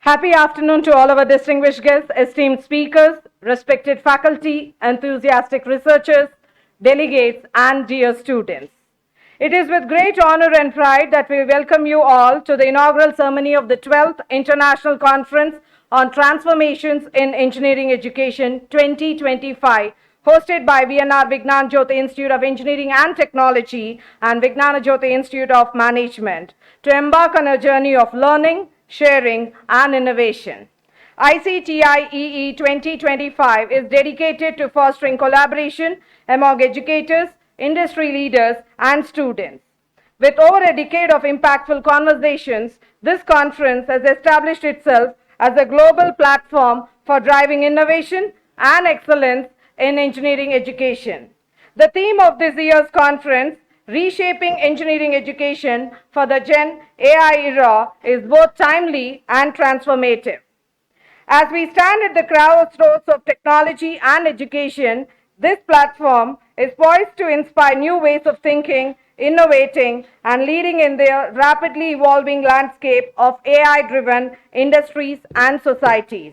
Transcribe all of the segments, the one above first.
Happy afternoon to all our distinguished guests, esteemed speakers, respected faculty, enthusiastic researchers, delegates, and dear students. It is with great honor and pride that we welcome you all to the inaugural ceremony of the 12th International Conference on Transformations in Engineering Education 2025, hosted by VNRVJIET Institute of Engineering and Technology and Vijnana Institute of Management, to embark on a journey of learning, sharing, and innovation. ICTIEE 2025 is dedicated to fostering collaboration among educators, industry leaders, and students. With over a decade of impactful conversations, this conference has established itself as a global platform for driving innovation and excellence in engineering education. The theme of this year's conference, Reshaping Engineering Education for the Gen AI Era, is both timely and transformative. As we stand at the crossroads of technology and education, this platform is poised to inspire new ways of thinking, innovating, and leading in the rapidly evolving landscape of AI-driven industries and societies.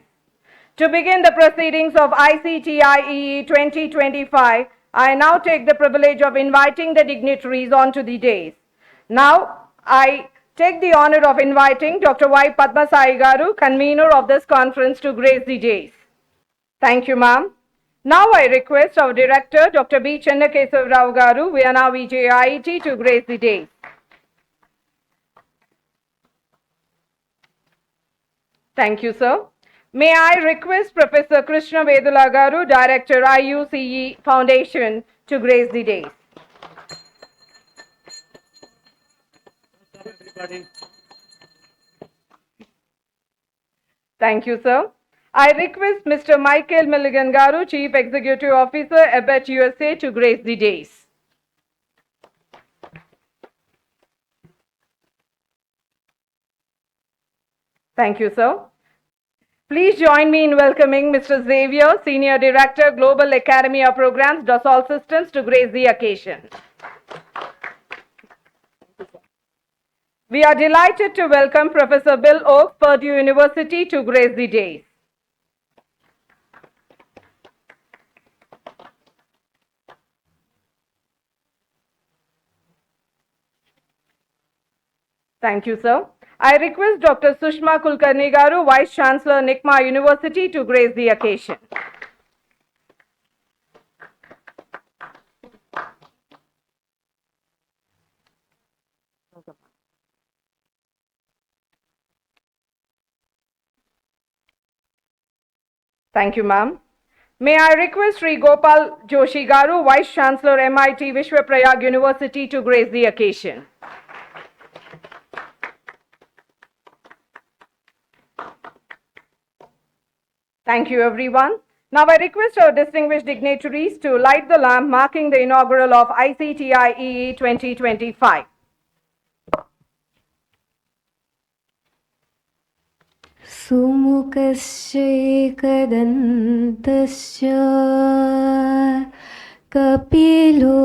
To begin the proceedings of ICTIEE 2025, I now take the privilege of inviting the dignitaries onto the dais. Now, I take the honor of inviting Dr. Y. Padmasai Garu, convener of this conference, to grace the dais. Thank you, ma'am. Now I request our director, Dr. B. Chennakesav Rao Garu, VNRVJIET, to grace the dais. Thank you, sir. May I request Professor Krishna Vedula Garu, Director, IUCE Foundation, to grace the dais. Thank you, sir. I request Mr. Michael Milligan Garu, Chief Executive Officer, ABET USA, to grace the dais. Thank you, sir. Please join me in welcoming Mr. Xavier, Senior Director, Global Academia Programs, Dassault Systems, to grace the occasion. We are delighted to welcome Professor Bill Oak, Purdue University, to grace the dais. Thank you, sir. I request Dr. Sushma Kulkarni Garu, Vice Chancellor, NICMA University, to grace the occasion. Thank you, ma'am. May I request Sri Gopal Joshi Garu, Vice Chancellor, MIT Vishwaprayag University, to grace the occasion. Thank you, everyone. Now I request our distinguished dignitaries to light the lamp marking the inaugural of ICTIEE 2025. सुमुखस्यैकदन्तस्य कपिलो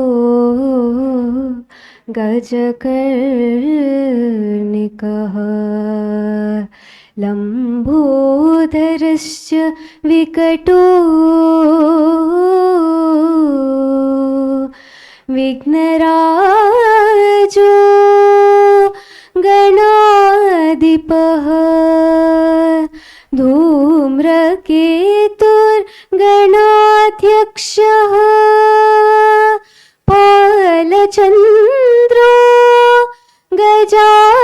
गजकर्णिकः लम्बोदरश्च विकटो विघ्नराजो गणाधिपः धूम्रकेतुर्गणाध्यक्षः पालचन्द्रो गजाननः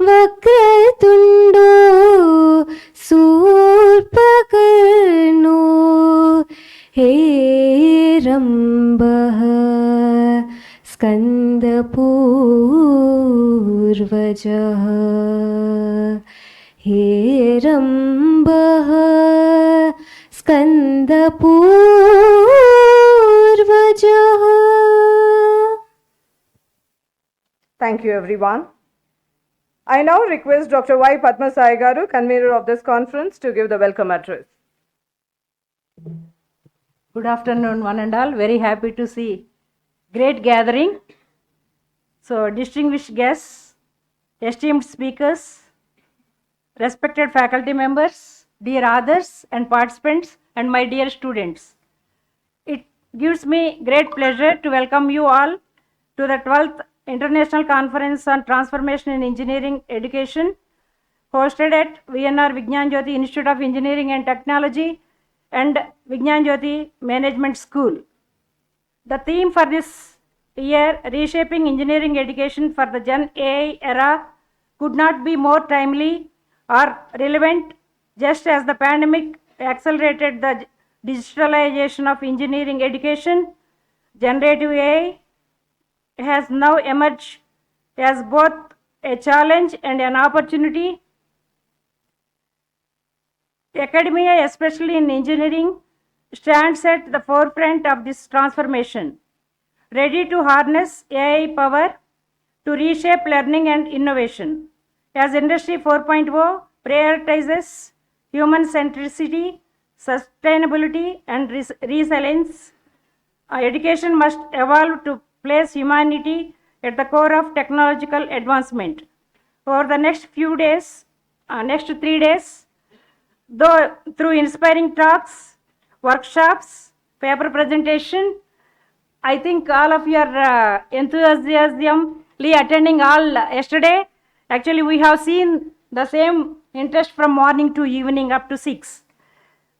वक्रतुण्डो शूर्पकर्णो हेरम्बः स्कन्दपूर्वजः हेरम्बः स्कन्दपूर्वजः. Thank you, everyone. I now request Dr. Y. Padmasai Garu, convener of this conference, to give the welcome address. Good afternoon, one and all. Very happy to see great gathering. So, distinguished guests, esteemed speakers, respected faculty members, dear authors and participants, and my dear students. It gives me great pleasure to welcome you all to the 12th International Conference on Transformation in Engineering Education, hosted at VNRVJIET Institute of Engineering and Technology and VNRVJIET Management School. The theme for this year, Reshaping Engineering Education for the Gen AI Era, could not be more timely or relevant, just as the pandemic accelerated the digitalization of engineering education. Generative AI has now emerged as both a challenge and an opportunity. Academia, especially in engineering, stands at the forefront of this transformation, ready to harness AI power to reshape learning and innovation. As Industry 4.0 prioritizes human centricity, sustainability, and resilience, education must evolve to place humanity at the core of technological advancement. Over the next 3 days, though through inspiring talks, workshops, paper presentation, I think all of you are enthusiastically attending all yesterday. Actually, we have seen the same interest from morning to evening up to 6.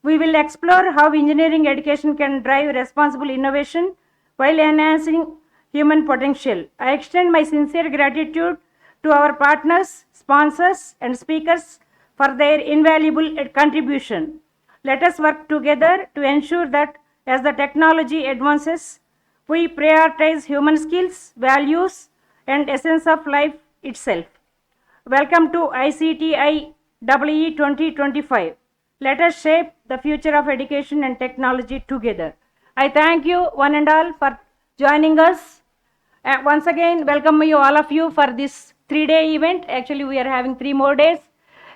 We will explore how engineering education can drive responsible innovation while enhancing human potential. I extend my sincere gratitude to our partners, sponsors, and speakers for their invaluable contribution. Let us work together to ensure that as the technology advances, we prioritize human skills, values, and essence of life itself. Welcome to ICTIE 2025. Let us shape the future of education and technology together. I thank you one and all for joining us. Once again, welcome you all of you for this 3-day event. Actually, we are having 3 more days.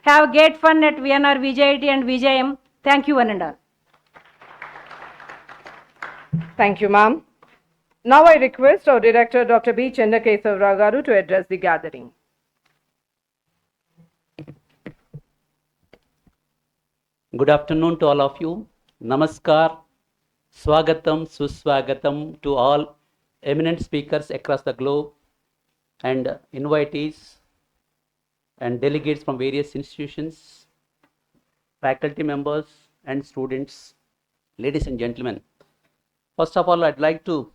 Have great fun at VNRVJIET and VJM. Thank you one and all. Thank you, ma'am. Now I request our Director, Dr. B. Chendakesavarao Garu, to address the gathering. Good afternoon to all of you. Namaskar, Swagatam, Suswagatam to all eminent speakers across the globe and invitees and delegates from various institutions, faculty members and students, ladies and gentlemen. First of all, I'd like to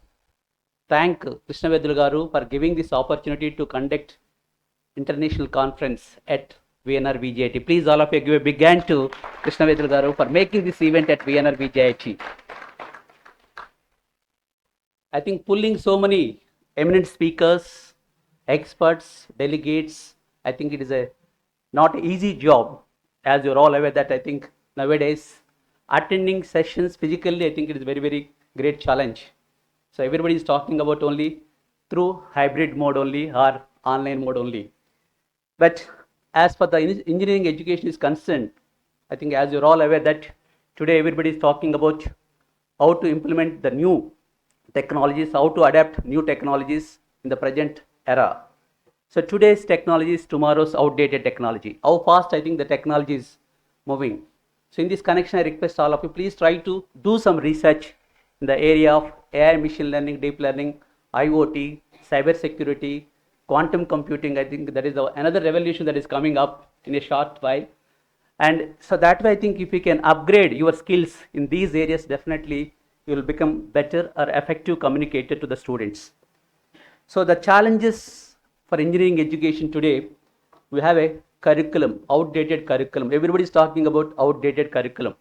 thank Krishna Vedulu Garu for giving this opportunity to conduct international conference at VNRVJIET. Please all of you give a big hand to Krishna Vedulu Garu for making this event at VNRVJIET. I think pulling so many eminent speakers, experts, delegates, I think it is a not easy job, as you're all aware that I think nowadays attending sessions physically, I think it is very, very great challenge. So everybody is talking about only through hybrid mode only or online mode only. But as for the engineering education is concerned, I think as you're all aware that today everybody is talking about how to implement the new technologies, how to adapt new technologies in the present era. So today's technology is tomorrow's outdated technology. How fast I think the technology is moving. So in this connection, I request all of you, please try to do some research in the area of AI, machine learning, deep learning, IoT, cyber security, quantum computing. I think that is another revolution that is coming up in a short while. And so that way, I think if you can upgrade your skills in these areas, definitely you will become better or effective communicator to the students. So the challenges for engineering education today, we have a curriculum, outdated curriculum. Everybody is talking about outdated curriculum.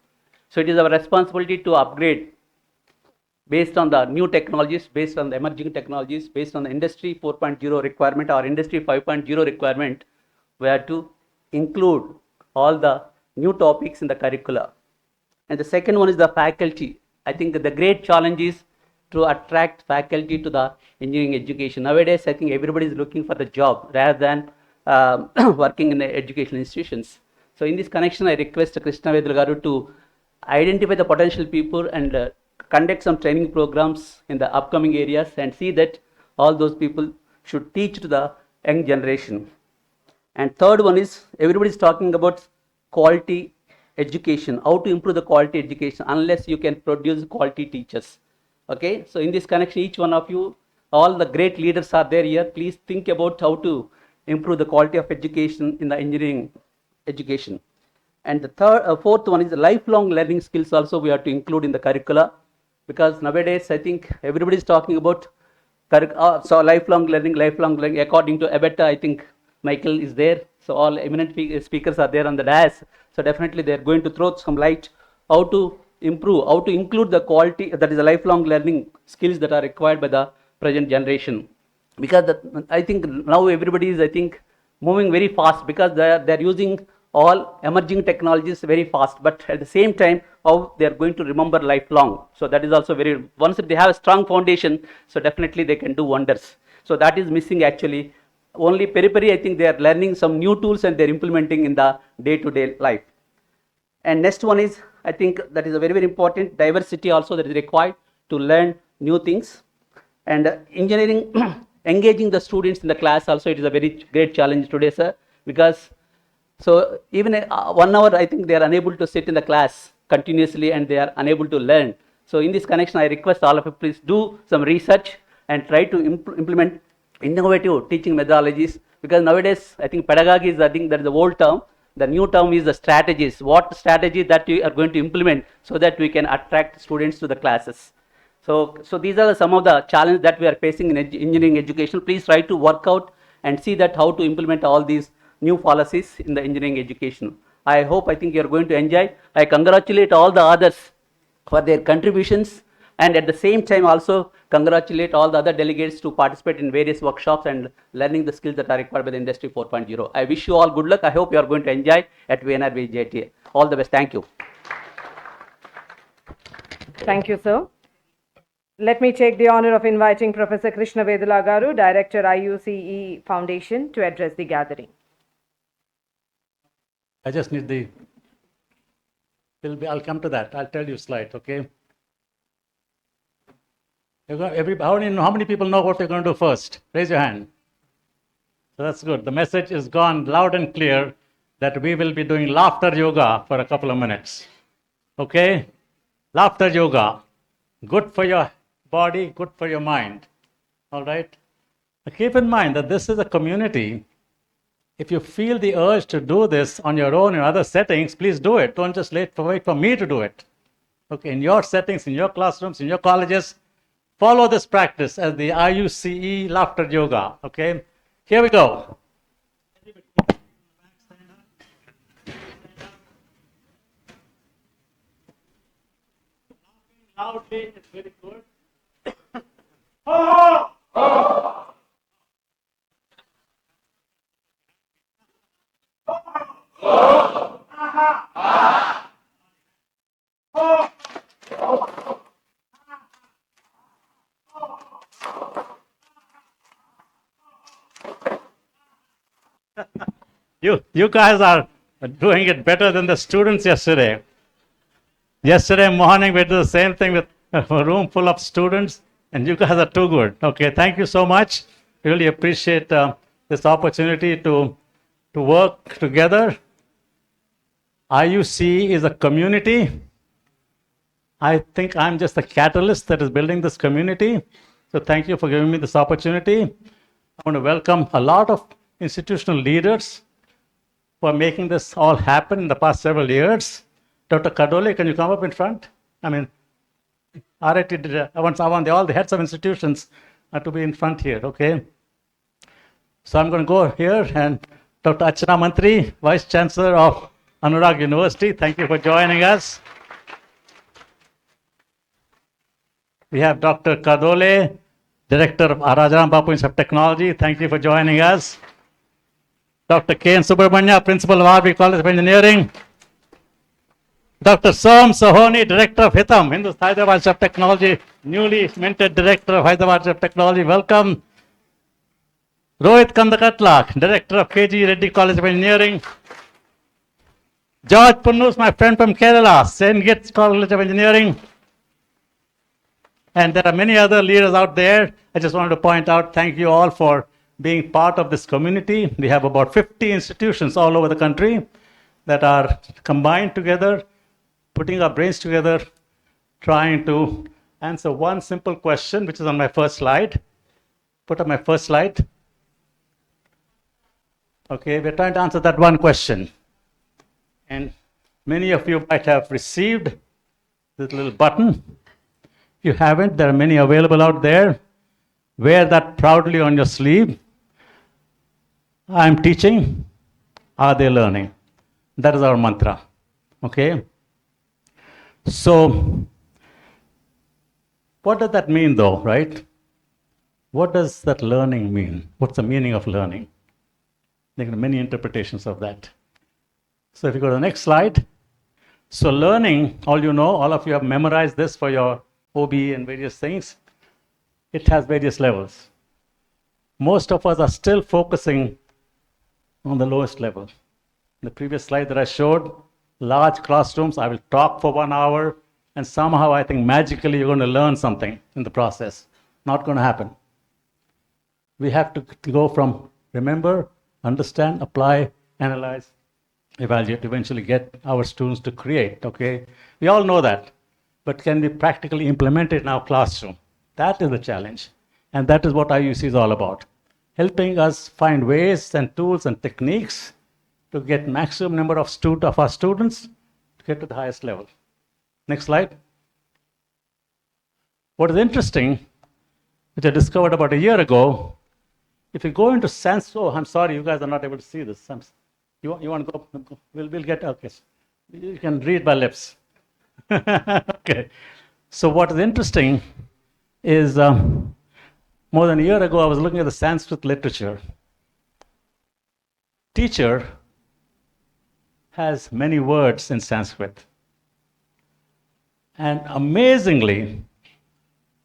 So it is our responsibility to upgrade based on the new technologies, based on the emerging technologies, based on the industry 4.0 requirement or industry 5.0 requirement. We have to include all the new topics in the curricula. And the second one is the faculty. I think the great challenge is to attract faculty to the engineering education. Nowadays, I think everybody is looking for the job rather than working in the educational institutions. So in this connection, I request Krishna Vedulu Garu to identify the potential people and conduct some training programs in the upcoming areas and see that all those people should teach to the young generation. And third one is everybody is talking about quality education, how to improve the quality education unless you can produce quality teachers. Okay, so in this connection, each one of you, all the great leaders are there here. Please think about how to improve the quality of education in the engineering education. And the fourth one is the lifelong learning skills also we have to include in the curricula, because nowadays I think everybody is talking about so lifelong learning. According to Abetta, I think Michael is there. So all eminent speakers are there on the dais. So definitely they are going to throw some light how to improve, how to include the quality, that is the lifelong learning skills that are required by the present generation. Because I think now everybody is, I think, moving very fast, because they are using all emerging technologies very fast, but at the same time how they are going to remember lifelong. So that is also very, once they have a strong foundation, so definitely they can do wonders. So that is missing actually. Only periphery, I think they are learning some new tools and they are implementing in the day-to-day life. And next one is, I think that is a very, very important diversity also that is required to learn new things. And engineering, engaging the students in the class also, it is a very great challenge today, sir, because so even 1 hour, I think they are unable to sit in the class continuously and they are unable to learn. So in this connection, I request all of you, please do some research and try to implement innovative teaching methodologies, because nowadays I think pedagogy is, I think that is the old term. The new term is the strategies. What strategy that we are going to implement so that we can attract students to the classes. So these are some of the challenges that we are facing in engineering education. Please try to work out and see that how to implement all these new policies in the engineering education. I hope, I think you are going to enjoy. I congratulate all the others for their contributions, and at the same time also congratulate all the other delegates to participate in various workshops and learning the skills that are required by the Industry 4.0. I wish you all good luck. I hope you are going to enjoy at VNRVJIET. All the best. Thank you. Thank you, sir. Let me take the honor of inviting Professor Krishna Vedula Garu, Director, IUCE Foundation, to address the gathering. I just need the, I'll come to that. I'll tell you slide, okay? How many people know what we're going to do first? Raise your hand. So that's good. The message is gone loud and clear that we will be doing laughter yoga for a couple of minutes. Okay? Laughter yoga. Good for your body, good for your mind. All right? Now keep in mind that this is a community. If you feel the urge to do this on your own in other settings, please do it. Don't just wait for me to do it. Okay, in your settings, in your classrooms, in your colleges, follow this practice as the IUCE laughter yoga. Okay, here we go. Loudly, it's very good. Oh! Oh! You guys are doing it better than the students yesterday. Yesterday morning we did the same thing with a room full of students, and you guys are too good. Okay, thank you so much. Really appreciate this opportunity to work together. IUCE is a community. I think I'm just a catalyst that is building this community. So thank you for giving me this opportunity. I want to welcome a lot of institutional leaders for making this all happen in the past several years. Dr. Kadole, can you come up in front? I mean, RIT did, I want all the heads of institutions to be in front here, okay? So I'm going to go here, and Dr. Archana Mantri, Vice Chancellor of Anurag University, thank you for joining us. We have Dr. Kadole, Director of Rajaram Bapu Institute of Technology, thank you for joining us. Dr. K. N. Subramanya, Principal of RV College of Engineering. Dr. Som Sohoni, Director of HITAM, Hyderabad Institute of Technology, newly minted Director of Hyderabad Institute of Technology, welcome. Rohit Kandakatla, Director of KG Reddy College of Engineering. George Punnus, my friend from Kerala, St. Kitts College of Engineering. And there are many other leaders out there. I just wanted to point out, thank you all for being part of this community. We have about 50 institutions all over the country that are combined together, putting our brains together, trying to answer one simple question, which is on my first slide. Put up my first slide. Okay, we're trying to answer that one question. And many of you might have received this little button. If you haven't, there are many available out there. Wear that proudly on your sleeve. I'm teaching. Are they learning? That is our mantra. Okay? So, what does that mean though, right? What does that learning mean? What's the meaning of learning? There are many interpretations of that. So if you go to the next slide. So learning, all you know, all of you have memorized this for your OB and various things. It has various levels. Most of us are still focusing on the lowest level. In the previous slide that I showed, large classrooms, I will talk for 1 hour, and somehow I think magically you're going to learn something in the process. Not going to happen. We have to go from remember, understand, apply, analyze, evaluate, eventually get our students to create, okay? We all know that, but can we practically implement it in our classroom? That is the challenge, and that is what IUC is all about. Helping us find ways and tools and techniques to get maximum number of our students to get to the highest level. Next slide. What is interesting, which I discovered about a year ago, if you go into Sanskrit, oh, I'm sorry, you guys are not able to see this. You want to go? We'll get, okay. You can read by lips. Okay. So what is interesting is more than a year ago, I was looking at the Sanskrit literature. Teacher has many words in Sanskrit. And amazingly,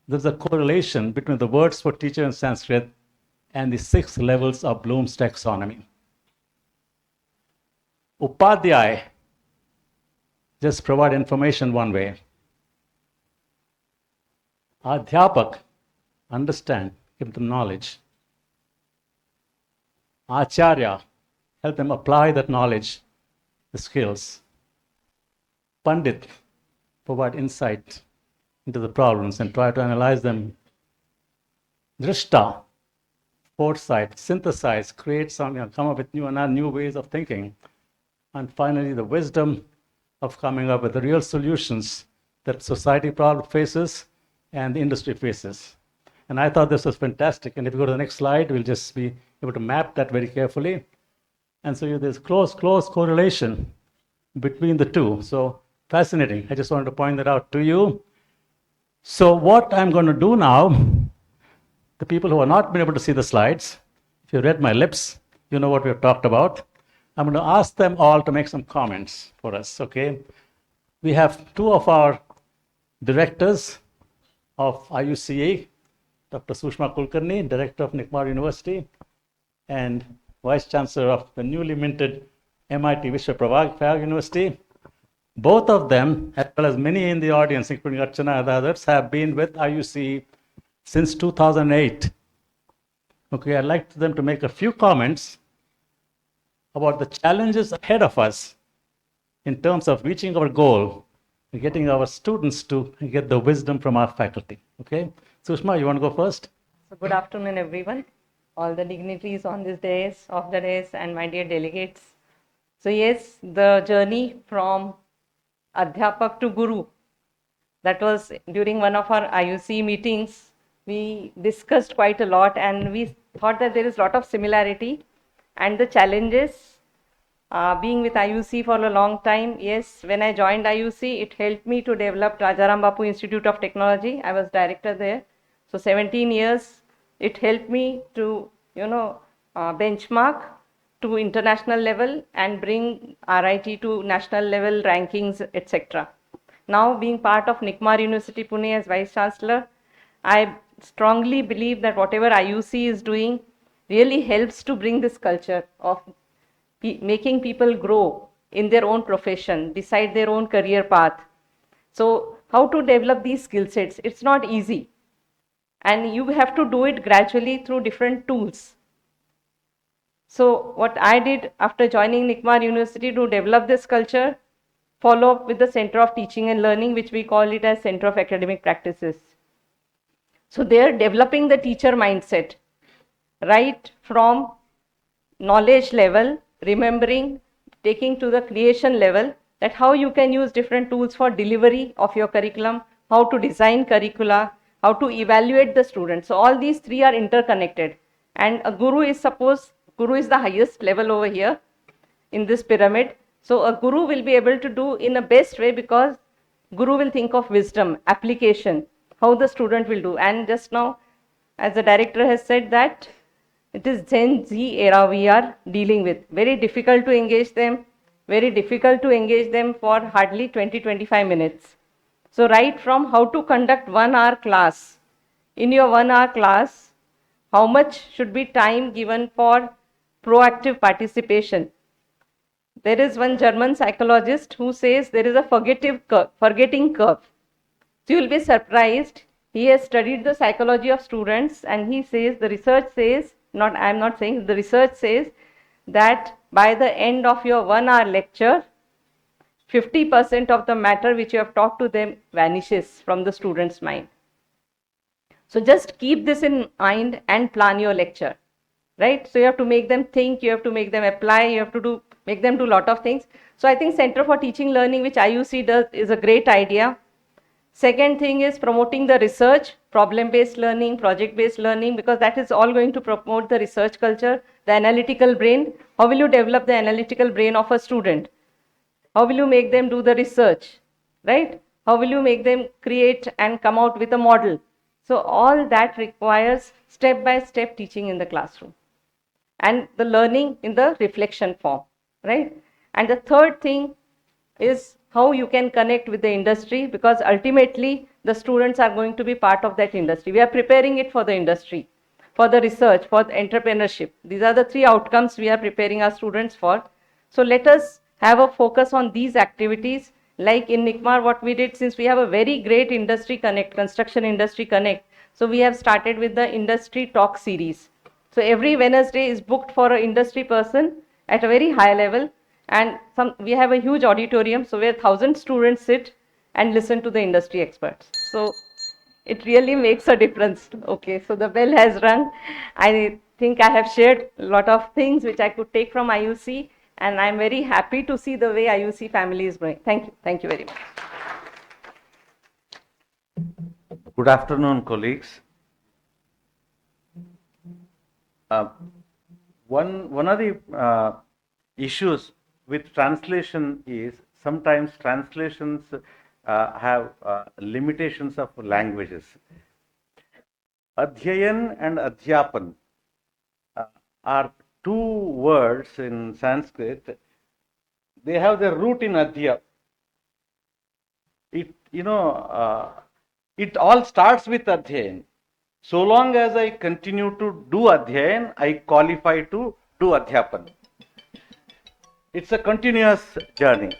there's a correlation between the words for teacher in Sanskrit and the 6 levels of Bloom's taxonomy. Upadhyay just provide information one way. Adhyapak, understand, give them knowledge. Acharya, help them apply that knowledge, the skills. Pandit, provide insight into the problems and try to analyze them. Drishta, foresight, synthesize, create something, come up with new ways of thinking. And finally, the wisdom of coming up with the real solutions that society faces and the industry faces. And I thought this was fantastic. And if you go to the next slide, we'll just be able to map that very carefully. And so there's close correlation between the two. So fascinating. I just wanted to point that out to you. So what I'm going to do now, the people who have not been able to see the slides, if you read my lips, you know what we've talked about. I'm going to ask them all to make some comments for us, okay? We have 2 of our directors of IUCIE, Dr. Sushma Kulkarni, Director of Nikmar University, and Vice Chancellor of the newly minted MIT Vishwa Prayag University. Both of them, as well as many in the audience, including Archana and others, have been with IUCIE since 2008. Okay, I'd like them to make a few comments about the challenges ahead of us in terms of reaching our goal and getting our students to get the wisdom from our faculty. Okay, Sushma, you want to go first? So good afternoon, everyone, all the dignitaries on this dais, off the dais, and my dear delegates. So yes, the journey from Adhyapak to Guru, that was during one of our IUC meetings. We discussed quite a lot, and we thought that there is a lot of similarity and the challenges. Being with IUC for a long time, yes, when I joined IUC, it helped me to develop Rajaram Bapu Institute of Technology. I was director there. So 17 years, it helped me to, benchmark to international level and bring RIT to national level rankings, etc. Now, being part of Nikmar University, Pune as Vice Chancellor, I strongly believe that whatever IUC is doing really helps to bring this culture of making people grow in their own profession, decide their own career path. So how to develop these skill sets? It's not easy. And you have to do it gradually through different tools. So what I did after joining NICMAR University to develop this culture, follow up with the Center of Teaching and Learning, which we call it as Center of Academic Practices. So they are developing the teacher mindset, right from knowledge level, remembering, taking to the creation level, that how you can use different tools for delivery of your curriculum, how to design curricula, how to evaluate the students. So all these three are interconnected. And a guru is the highest level over here in this pyramid. So a guru will be able to do in a best way, because guru will think of wisdom, application, how the student will do. And just now, as the director has said, that it is Gen Z era we are dealing with. Very difficult to engage them, for hardly 20-25 minutes. So right from how to conduct 1 hour class, in your 1 hour class, how much should be time given for proactive participation. There is one German psychologist who says there is a forgetting curve. So you will be surprised. He has studied the psychology of students, and he says, the research says, I am not saying, the research says that by the end of your 1 hour lecture, 50% of the matter which you have taught to them vanishes from the student's mind. So just keep this in mind and plan your lecture, right? So you have to make them think, you have to make them apply, you have to make them do a lot of things. So I think Center for Teaching Learning, which IUC does, is a great idea. Second thing is promoting the research, problem-based learning, project-based learning, because that is all going to promote the research culture, the analytical brain. How will you develop the analytical brain of a student? How will you make them do the research, right? How will you make them create and come out with a model? So all that requires step-by-step teaching in the classroom, and the learning in the reflection form, right? And the third thing is how you can connect with the industry, because ultimately the students are going to be part of that industry. We are preparing it for the industry, for the research, for the entrepreneurship. These are the three outcomes we are preparing our students for. So let us have a focus on these activities. Like in NICMAR, what we did, since we have a very great industry connect, construction industry connect, so we have started with the industry talk series. So every Wednesday is booked for an industry person at a very high level, and we have a huge auditorium, so where 1,000 students sit and listen to the industry experts. So it really makes a difference. Okay, so the bell has rung. I think I have shared a lot of things which I could take from IUC, and I'm very happy to see the way IUC family is growing. Thank you. Thank you very much. Good afternoon, colleagues. One of the issues with translation is sometimes translations have limitations of languages. Adhyayan and Adhyapan are two words in Sanskrit. They have their root in Adhya. It all starts with Adhyayan. So long as I continue to do Adhyayan, I qualify to do Adhyapan. It's a continuous journey.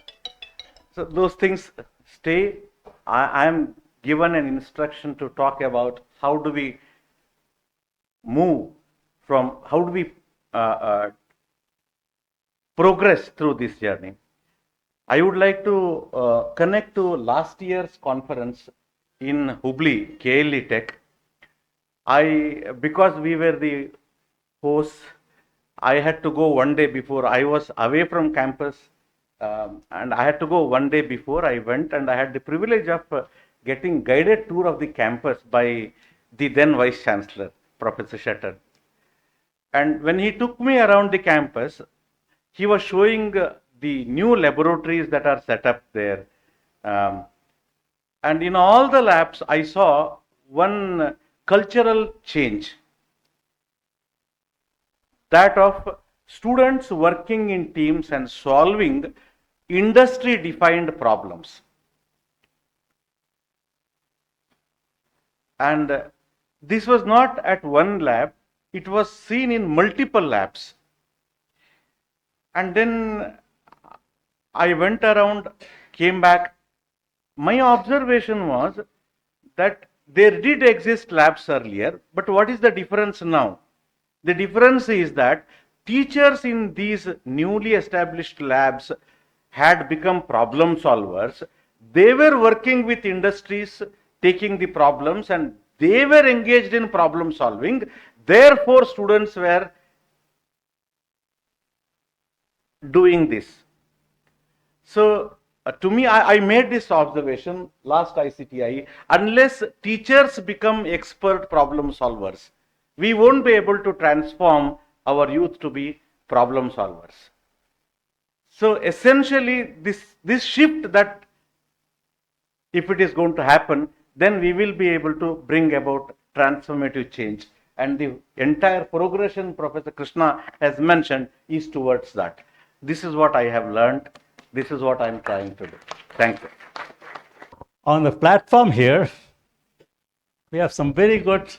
So those things stay. I am given an instruction to talk about how do we move from, how do we progress through this journey. I would like to connect to last year's conference in Hubli, KLE Tech. Because we were the hosts, I had to go one day before. I was away from campus, and I had to go one day before. I went, and I had the privilege of getting guided tour of the campus by the then Vice Chancellor, Professor Shutter. And when he took me around the campus, he was showing the new laboratories that are set up there. And in all the labs, I saw one cultural change, that of students working in teams and solving industry-defined problems. And this was not at one lab, it was seen in multiple labs. And then I went around, came back. My observation was that there did exist labs earlier, but what is the difference now? The difference is that teachers in these newly established labs had become problem solvers. They were working with industries, taking the problems, and they were engaged in problem solving. Therefore, students were doing this. So, to me, I made this observation last ICTIE, unless teachers become expert problem solvers, we won't be able to transform our youth to be problem solvers. So, essentially, this shift, that if it is going to happen, then we will be able to bring about transformative change. And the entire progression Professor Krishna has mentioned is towards that. This is what I have learned. This is what I am trying to do. Thank you. On the platform here, we have some very good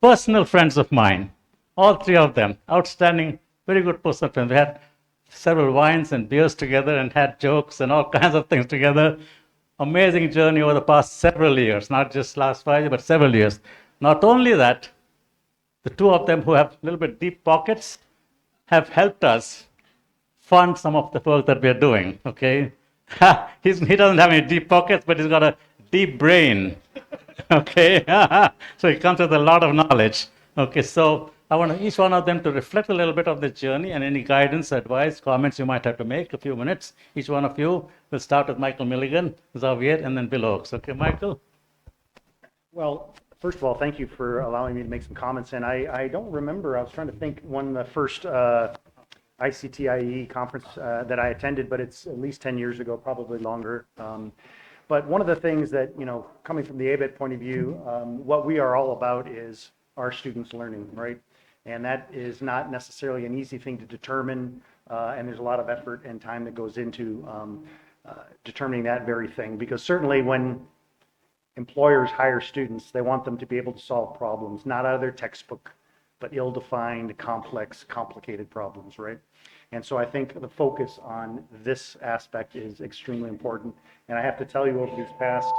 personal friends of mine, all three of them, outstanding, very good personal friends. We had several wines and beers together and had jokes and all kinds of things together. Amazing journey over the past several years, not just last 5 years, but several years. Not only that, the two of them who have a little bit deep pockets have helped us fund some of the work that we are doing, okay? He doesn't have any deep pockets, but he's got a deep brain, okay? So he comes with a lot of knowledge, okay? So I want each one of them to reflect a little bit of the journey and any guidance, advice, comments you might have to make, a few minutes. Each one of you will start with Michael Milligan, Xavier, and then Bill Oakes. Okay, Michael? Well, first of all, thank you for allowing me to make some comments. And I don't remember, I was trying to think when the first ICTIE conference that I attended, but it's at least 10 years ago, probably longer. But one of the things that, you know, coming from the ABET point of view, what we are all about is our students learning, right? And that is not necessarily an easy thing to determine, and there's a lot of effort and time that goes into determining that very thing. Because certainly when employers hire students, they want them to be able to solve problems, not out of their textbook, but ill-defined, complex, complicated problems, right? And so I think the focus on this aspect is extremely important. And I have to tell you, over these past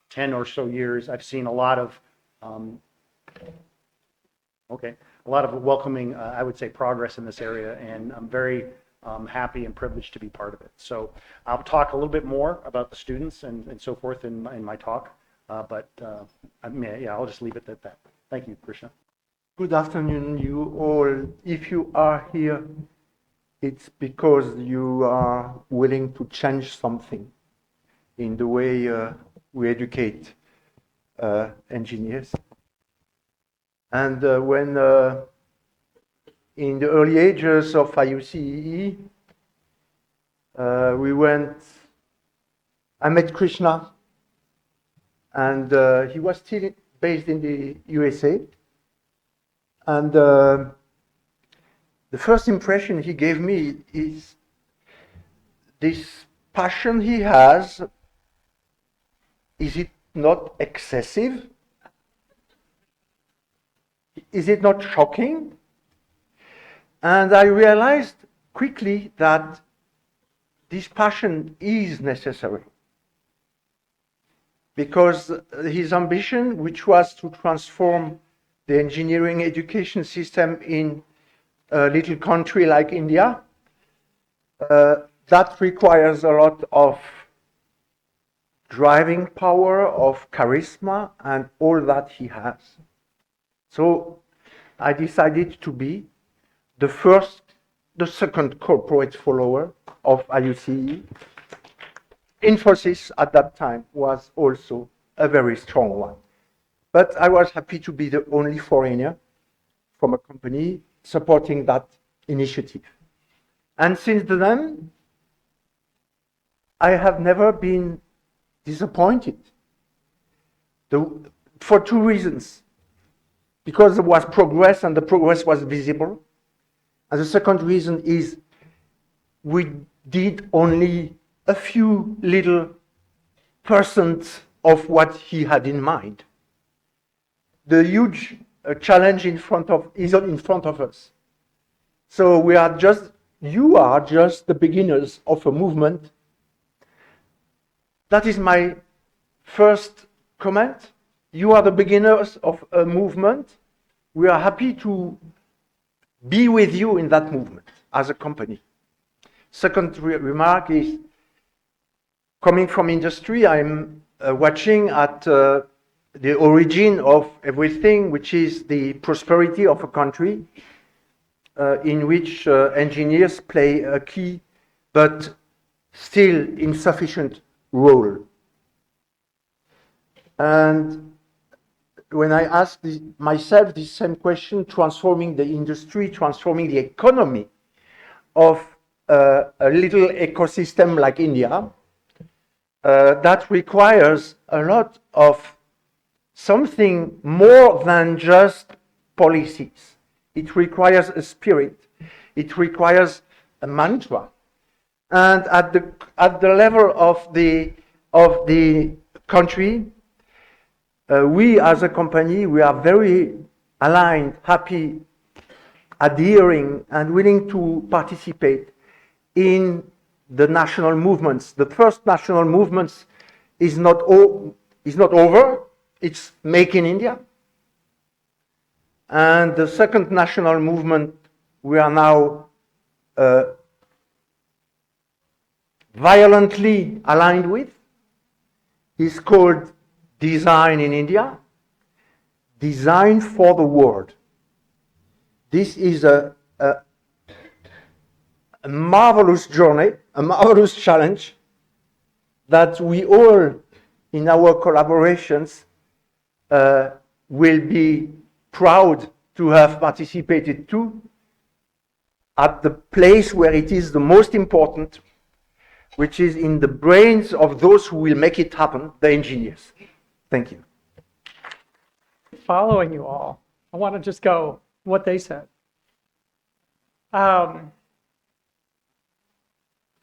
10 or so years, I've seen a lot of welcoming, I would say, progress in this area, and I'm very happy and privileged to be part of it. So I'll talk a little bit more about the students and so forth in my talk, but I'll just leave it at that. Thank you, Krishna. Good afternoon, you all. If you are here, it's because you are willing to change something in the way we educate engineers. And when in the early ages of IUCEE, I met Krishna, and he was still based in the USA. And the first impression he gave me is this passion he has. Is it not excessive? Is it not shocking? And I realized quickly that this passion is necessary, because his ambition, which was to transform the engineering education system in a little country like India, that requires a lot of driving power, of charisma, and all that he has. So I decided to be the second corporate follower of IUCEE. Infosys at that time was also a very strong one. But I was happy to be the only foreigner from a company supporting that initiative. And since then, I have never been disappointed. For two reasons. Because there was progress, and the progress was visible. And the second reason is we did only a few little % of what he had in mind. The huge challenge is in front of us. So you are just the beginners of a movement. That is my first comment. You are the beginners of a movement. We are happy to be with you in that movement as a company. Second remark is, coming from industry, I'm watching at the origin of everything, which is the prosperity of a country, in which engineers play a key but still insufficient role. And when I ask myself this same question, transforming the industry, transforming the economy of a little ecosystem like India, that requires a lot of something more than just policies. It requires a spirit. It requires a mantra. And at the level of the country, we as a company, we are very aligned, happy, adhering, and willing to participate in the national movements. The first national movements is not over. It's Make in India. And the second national movement we are now violently aligned with is called Design in India, Design for the World. This is a marvelous journey, a marvelous challenge that we all, in our collaborations, will be proud to have participated to, at the place where it is the most important, which is in the brains of those who will make it happen, the engineers. Thank you. Following you all, I want to just go what they said.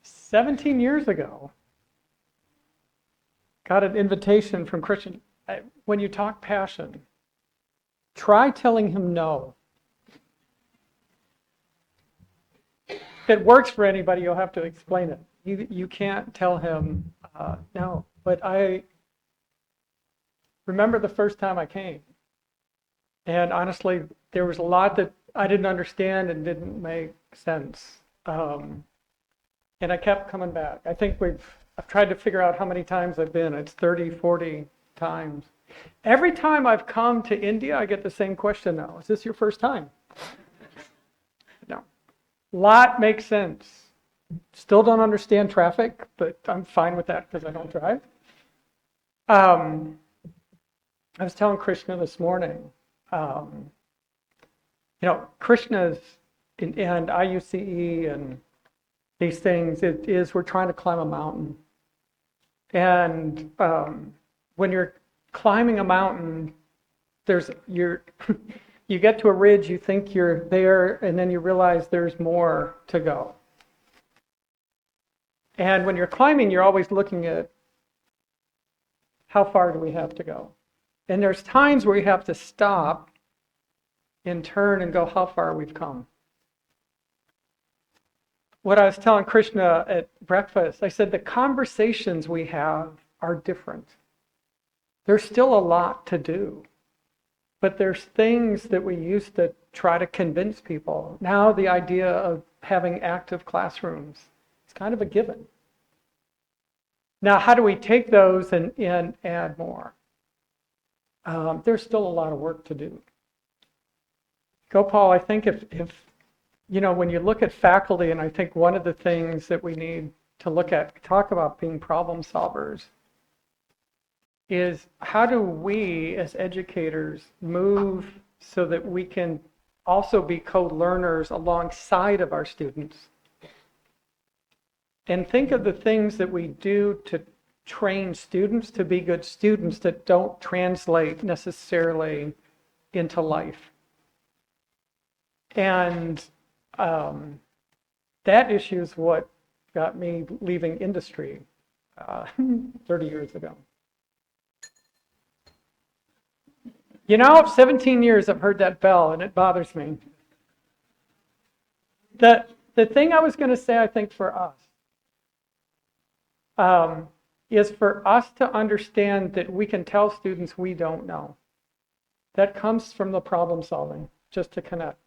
17 years ago, got an invitation from Christian. When you talk passion, try telling him no. If it works for anybody, you'll have to explain it. You can't tell him no. But I remember the first time I came. And honestly, there was a lot that I didn't understand and didn't make sense. And I kept coming back. I think I've tried to figure out how many times I've been. It's 30, 40 times. Every time I've come to India, I get the same question now. Is this your first time? No. Lot makes sense. Still don't understand traffic, but I'm fine with that because I don't drive. I was telling Krishna this morning, Krishna's and IUCE and these things, it is we're trying to climb a mountain. And when you're climbing a mountain, you get to a ridge, you think you're there, and then you realize there's more to go. And when you're climbing, you're always looking at how far do we have to go. And there's times where you have to stop and turn and go, how far we've come. What I was telling Krishna at breakfast, I said the conversations we have are different. There's still a lot to do, but there's things that we used to try to convince people. Now the idea of having active classrooms, it's kind of a given. Now, how do we take those and add more? There's still a lot of work to do. Gopal, I think if when you look at faculty, and I think one of the things that we need to look at, talk about being problem solvers, is how do we as educators move so that we can also be co-learners alongside of our students? And think of the things that we do to train students to be good students that don't translate necessarily into life. And that issue is what got me leaving industry 30 years ago. 17 years I've heard that bell and it bothers me. The thing I was going to say, I think for us, is for us to understand that we can tell students we don't know. That comes from the problem solving, just to connect.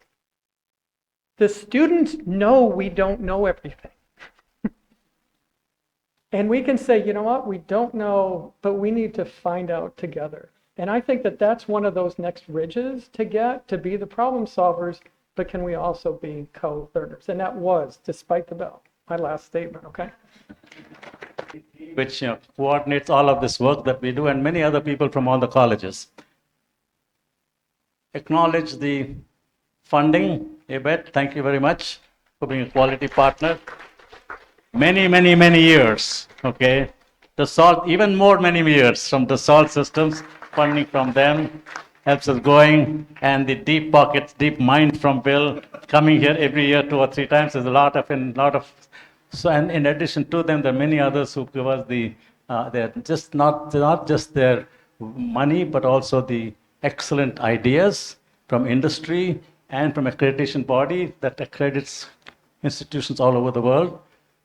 The students know we don't know everything. And we can say, you know what, we don't know, but we need to find out together. And I think that that's one of those next ridges to get, to be the problem solvers, but can we also be co-learners? And that was, despite the bell, my last statement, okay? Which coordinates all of this work that we do, and many other people from all the colleges. Acknowledge the funding, IBET. Thank you very much for being a quality partner. Many years, okay? The salt, even more many years from the salt systems, funding from them helps us going, and the deep pockets, deep mind from Bill, coming here every year 2 or 3 times. There's a lot of, so, and in addition to them, there are many others who give us they're just not just their money, but also the excellent ideas from industry and from accreditation body that accredits institutions all over the world.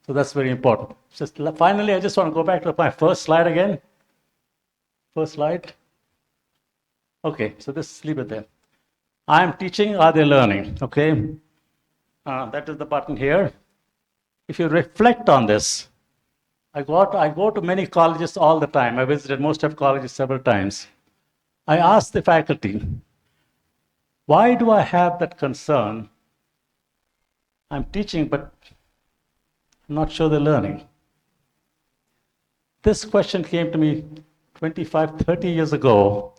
So that's very important. Just finally, I just want to go back to my first slide again. First slide. Okay, so just leave it there. I am teaching, are they learning? Okay, that is the button here. If you reflect on this, I go to many colleges all the time. I visited most of colleges several times. I ask the faculty, why do I have that concern? I'm teaching, but I'm not sure they're learning. This question came to me 25, 30 years ago,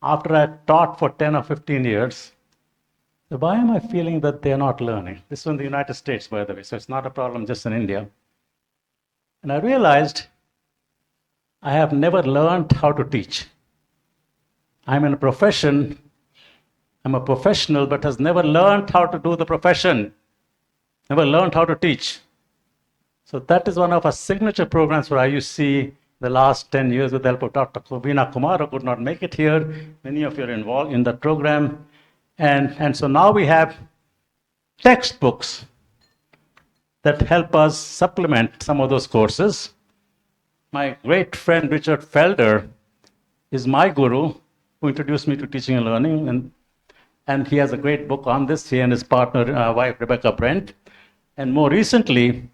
after I taught for 10 or 15 years. Why am I feeling that they're not learning? This was in the United States, by the way, so it's not a problem just in India. And I realized I have never learned how to teach. I'm in a profession, I'm a professional, but has never learned how to do the profession, never learned how to teach. So that is one of our signature programs for IUC the last 10 years with the help of Dr. Veena Kumar, who could not make it here. Many of you are involved in that program. And so now we have textbooks that help us supplement some of those courses. My great friend Richard Felder is my guru, who introduced me to teaching and learning. And he has a great book on this, he and his partner, wife Rebecca Brent. And more recently,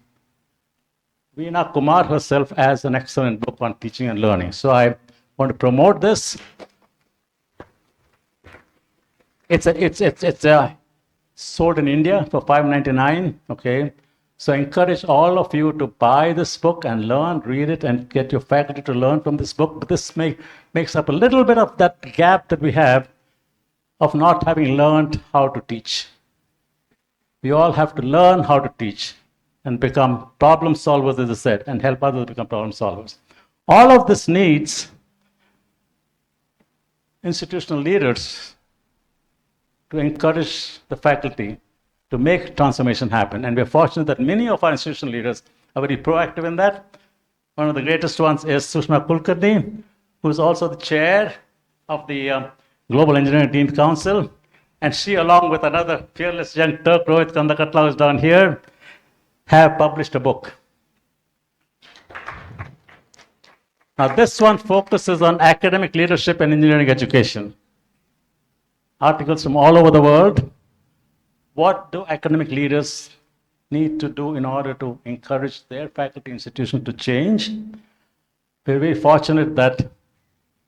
Veena Kumar herself has an excellent book on teaching and learning. So I want to promote this. It's sold in India for $5.99. Okay, so I encourage all of you to buy this book and learn, read it, and get your faculty to learn from this book. But this makes up a little bit of that gap that we have of not having learned how to teach. We all have to learn how to teach and become problem solvers, as I said, and help others become problem solvers. All of this needs institutional leaders to encourage the faculty to make transformation happen. And we're fortunate that many of our institutional leaders are very proactive in that. One of the greatest ones is Sushma Kulkarni, who is also the chair of the Global Engineering Dean Council. And she, along with another fearless young Turk, Rohit Kandakatla, who is down here, have published a book. Now, this one focuses on academic leadership and engineering education. Articles from all over the world. What do academic leaders need to do in order to encourage their faculty institution to change? We're very fortunate that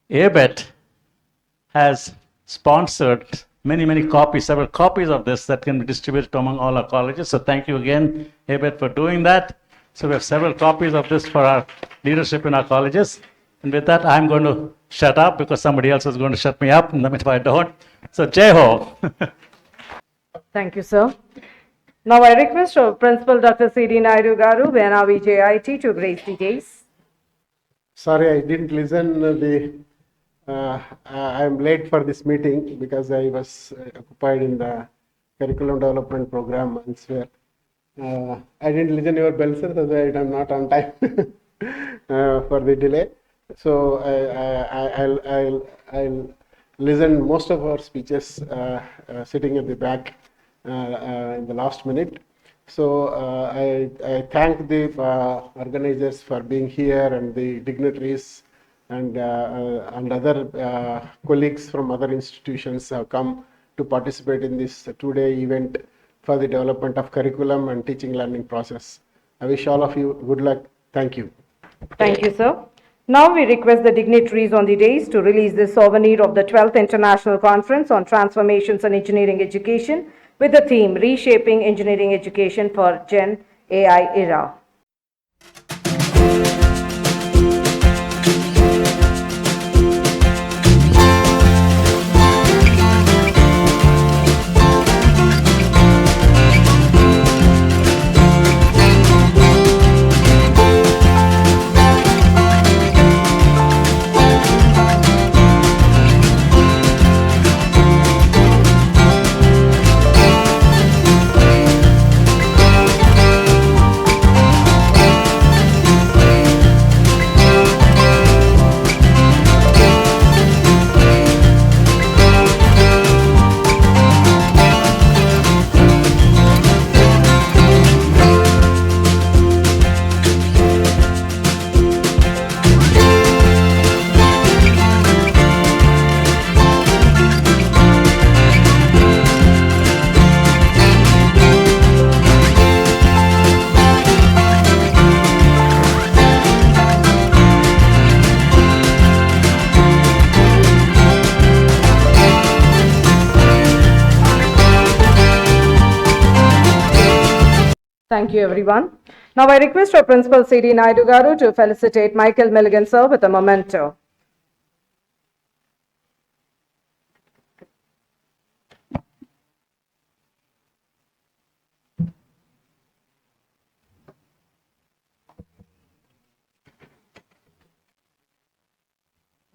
ABET has sponsored many copies, several copies of this that can be distributed among all our colleges. So thank you again, ABET, for doing that. So we have several copies of this for our leadership in our colleges. And with that, I'm going to shut up because somebody else is going to shut me up, and if I don't. So Jai Ho. Thank you, sir. Now I request our Principal Dr. C.D. Naidu Garu, VNRVJIET, to grace the dais. Sorry, I didn't listen. I'm late for this meeting because I was occupied in the curriculum development program elsewhere. I didn't listen to your bell, sir, so that I'm not on time for the delay. So I'll listen most of our speeches sitting at the back in the last minute. So I thank the organizers for being here, and the dignitaries and other colleagues from other institutions have come to participate in this two-day event for the development of curriculum and teaching learning process. I wish all of you good luck. Thank you. Thank you, sir. Now we request the dignitaries on the dais to release the souvenir of the 12th International Conference on Transformations in Engineering Education with the theme Reshaping Engineering Education for Gen AI Era. Thank you, everyone. Now I request our Principal C.D. Naidu Garu to felicitate Michael Milligan, sir, with a memento.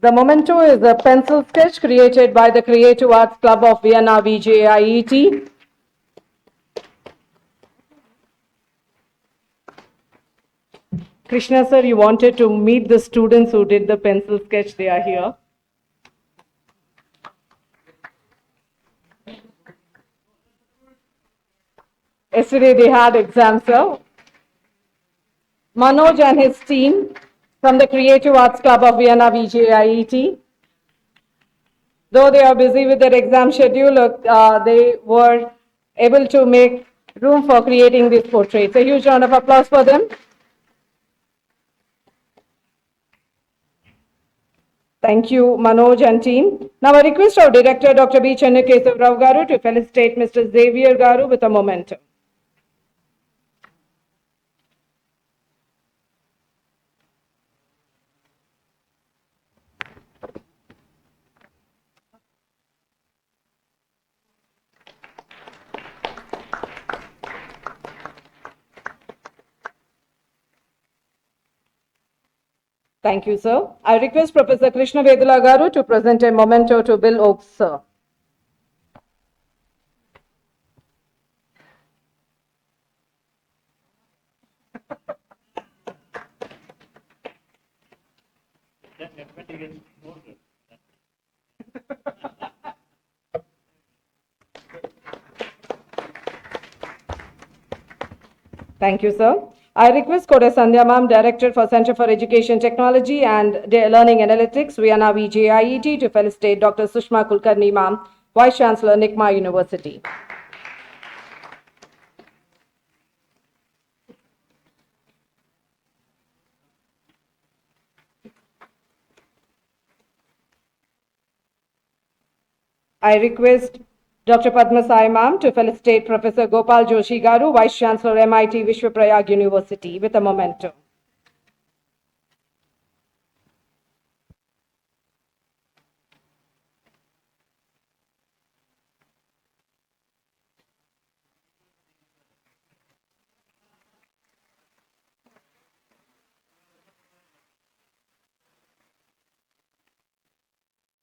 The memento is a pencil sketch created by the Creative Arts Club of VNRVJIET. Krishna sir, you wanted to meet the students who did the pencil sketch. They are here. Yesterday they had exams, sir. Manoj and his team from the Creative Arts Club of Vienna VJIET. Though they are busy with their exam schedule, they were able to make room for creating these portraits. A huge round of applause for them. Thank you, Manoj and team. Now I request our director, Dr. B. Chennakesava Rao Garu, to felicitate Mr. Xavier Garu with a memento. Thank you, sir. I request Professor Krishna Vedula Garu to present a memento to Bill Oakes, sir. Thank you, sir. I request Koda Sandhya ma'am, Director for Center for Education Technology and Learning Analytics, Vienna VJIET, to felicitate Dr. Sushma Kulkarni ma'am, Vice Chancellor, NICMA University. I request Dr. Padma Sai ma'am to felicitate Professor Gopal Joshi Garu, Vice Chancellor, MIT Vishwaprayag University, with a memento.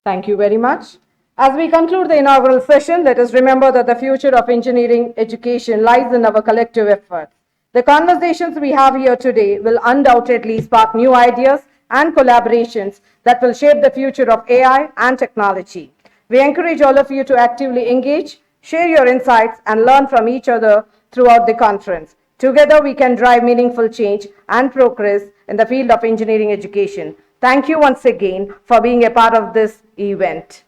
Thank you very much. As we conclude the inaugural session, let us remember that the future of engineering education lies in our collective efforts. The conversations we have here today will undoubtedly spark new ideas and collaborations that will shape the future of AI and technology. We encourage all of you to actively engage, share your insights, and learn from each other throughout the conference. Together, we can drive meaningful change and progress in the field of engineering education. Thank you once again for being a part of this event.